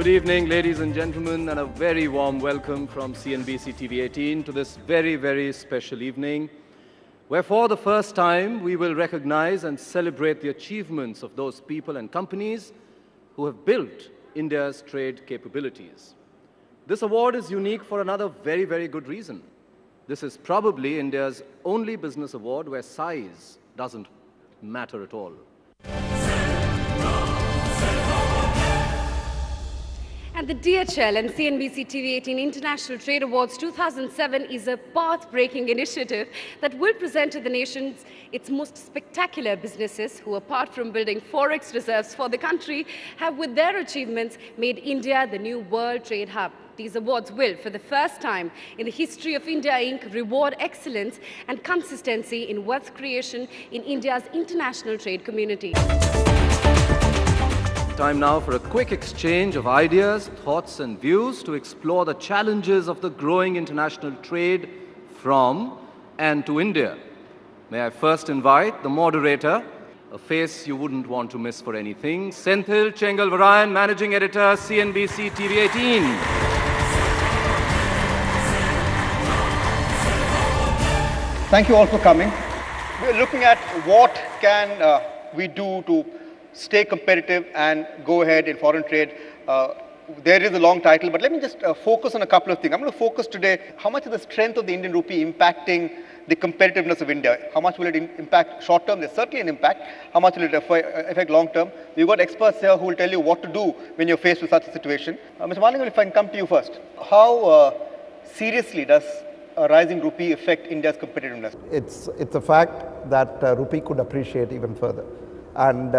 Good evening, ladies and gentlemen, and a very warm welcome from CNBC TV 18 to this very, very special evening, where for the first time we will recognize and celebrate the achievements of those people and companies who have built India's trade capabilities. This award is unique for another very, very good reason. This is probably India's only business award where size doesn't matter at all. And the DHL and CNBC TV 18 International Trade Awards 2007 is a path-breaking initiative that will present to the nation its most spectacular businesses who, apart from building forex reserves for the country, have with their achievements made India the new world trade hub. These awards will, for the first time in the history of India Inc., reward excellence and consistency in wealth creation in India's international trade community. Time now for a quick exchange of ideas, thoughts and views to explore the challenges of the growing international trade from and to India. May I first invite the moderator, a face you wouldn't want to miss for anything, Senthil Chengalvarayan, Managing Editor, CNBC TV 18. Thank you all for coming. We're looking at what can we do to stay competitive and go ahead in foreign trade. There is a long title, but let me just focus on a couple of things. I'm going to focus today, how much is the strength of the Indian rupee impacting the competitiveness of India? How much will it impact short term? There's certainly an impact. How much will it affect long term? We've got experts here who will tell you what to do when you're faced with such a situation. Mr. Malingal, if I can come to you first. How seriously does a rising rupee affect India's competitiveness? It's a fact that rupee could appreciate even further. And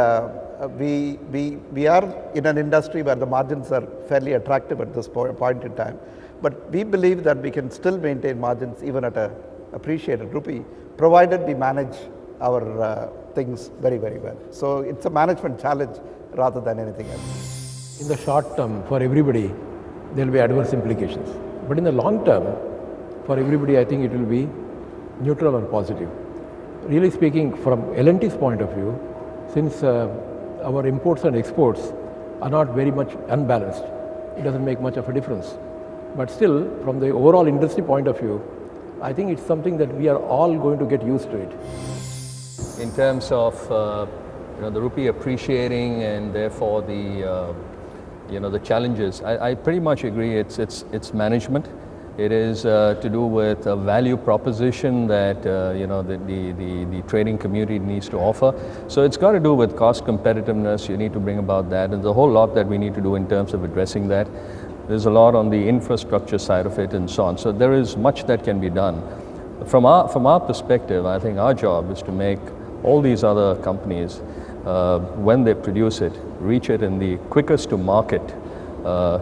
we are in an industry where the margins are fairly attractive at this point in time. But we believe that we can still maintain margins even at a appreciated rupee, provided we manage our things very, very well. So it's a management challenge rather than anything else. In the short term, for everybody, there will be adverse implications. But in the long term, for everybody, I think it will be neutral and positive. Really speaking, from L&T's point of view, since our imports and exports are not very much unbalanced, it doesn't make much of a difference. But still, from the overall industry point of view, I think it's something that we are all going to get used to it. In terms of the rupee appreciating and therefore the challenges, I pretty much agree. It's management. It is to do with a value proposition that the trading community needs to offer. So it's got to do with cost competitiveness. You need to bring about that, and there's a whole lot that we need to do in terms of addressing that. There's a lot on the infrastructure side of it and so on. So there is much that can be done. From our perspective, I think our job is to make all these other companies, when they produce it, reach it in the quickest to market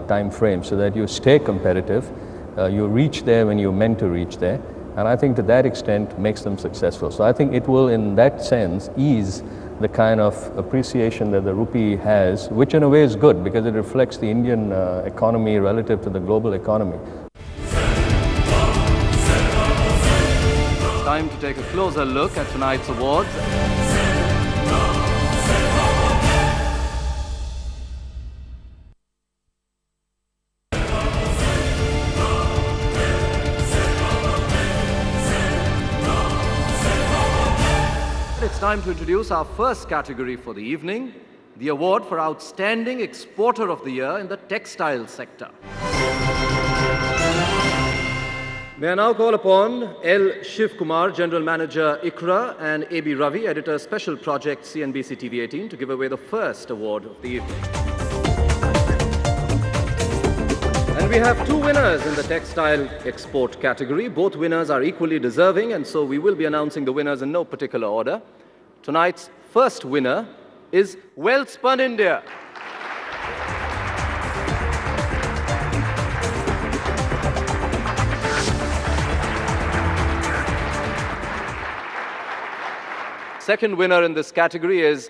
time frame so that you stay competitive. You reach there when you're meant to reach there, and I think to that extent makes them successful. So I think it will, in that sense, ease the kind of appreciation that the rupee has, which in a way is good because it reflects the Indian economy relative to the global economy. Time to take a closer look at tonight's awards. It's time to introduce our first category for the evening, the award for Outstanding Exporter of the Year in the textile sector. May I now call upon L. Shiv Kumar, General Manager ICRA, and A.B. Ravi, Editor Special Project CNBC TV 18, to give away the first award of the evening. And we have two winners in the textile export category. Both winners are equally deserving, and so we will be announcing the winners in no particular order. Tonight's first winner is Wellspun India. Second winner in this category is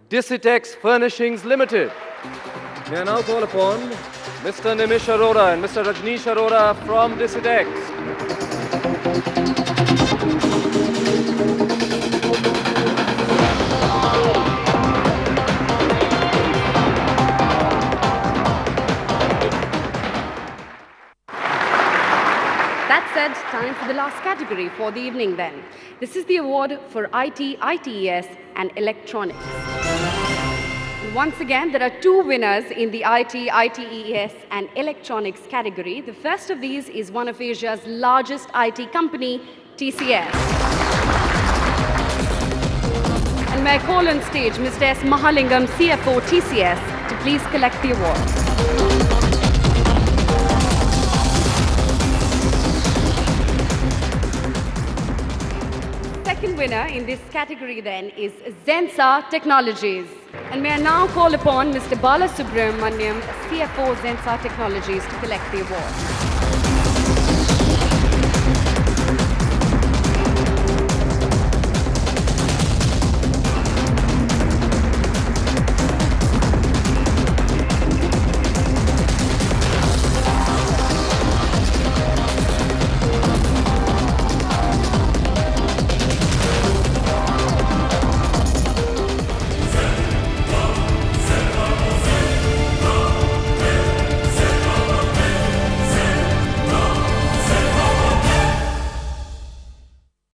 Disitex Furnishings Limited. May I now call upon Mr. Nimish Arora and Mr. Rajneesh Arora from Disitex. said, time for the last category for the evening then. This is the award for IT, ITES and electronics. And once again, there are two winners in the IT, ITES and electronics category. The first of these is one of Asia's largest IT company, TCS. And may I call on stage Mr. S. Mahalingam, CFO, TCS, to please collect the award. Second winner in this category then is Zensa Technologies. And may I now call upon Mr. Bala Subramaniam, CFO Zensa Technologies, to collect the award.